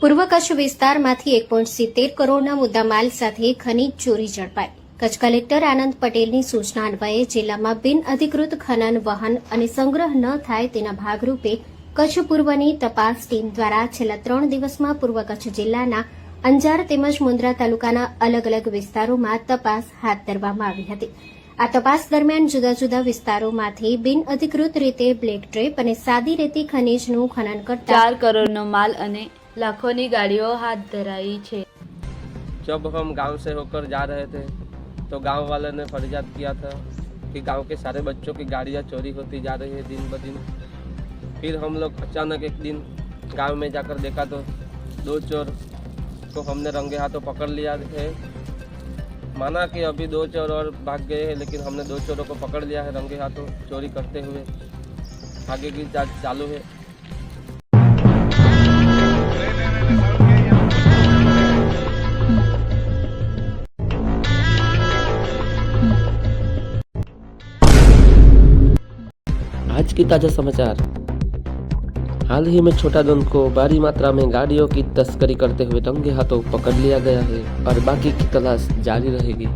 પૂર્વ કચ્છ વિસ્તારમાંથી 1.70 કરોડના મુદ્દામાલ સાથે ખનીજ ચોરી ઝડપાઈ. કચ્છ કલેક્ટર આનંદ પટેલની સૂચના અન્વયે જિલ્લામાં બિન અધિકૃત ખનન, વહન અને સંગ્રહ ન થાય તેના ભાગરૂપે કચ્છ પૂર્વની તપાસ ટીમ દ્વારા છેલ્લા 3 દિવસમાં પૂર્વ કચ્છ જિલ્લાના અંજાર તેમજ મુન્દ્રા તાલુકાના અલગ અલગ વિસ્તારોમાં તપાસ હાથ ધરવામાં આવી હતી. આ તપાસ દરમિયાન જુદા જુદા વિસ્તારોમાંથી બિન અધિકૃત રીતે બ્લેક ટ્રેપ અને સાદી રેતી ખનીજનું ખનન કરતા 4 કરોડનો माल અને लाखों गाड़ियों हाथ धराई है। जब हम गांव से होकर जा रहे थे तो गांव वालों ने फरियाद किया था कि गांव के सारे बच्चों की गाड़ियां चोरी होती जा रही है दिन ब दिन। फिर हम लोग अचानक एक दिन गांव में जाकर देखा तो 2 चोर को हमने रंगे हाथों पकड़ लिया है। माना कि अभी 2 चोर और भाग गए हैं, लेकिन हमने 2 चोरों को पकड़ लिया है रंगे हाथों चोरी करते हुए। आगे की जांच चालू है। आज की ताज़ा समाचार। हाल ही में छोटा डॉन को भारी मात्रा में गाड़ियों की तस्करी करते हुए रंगे हाथों पकड़ लिया गया है और बाकी की तलाश जारी रहेगी।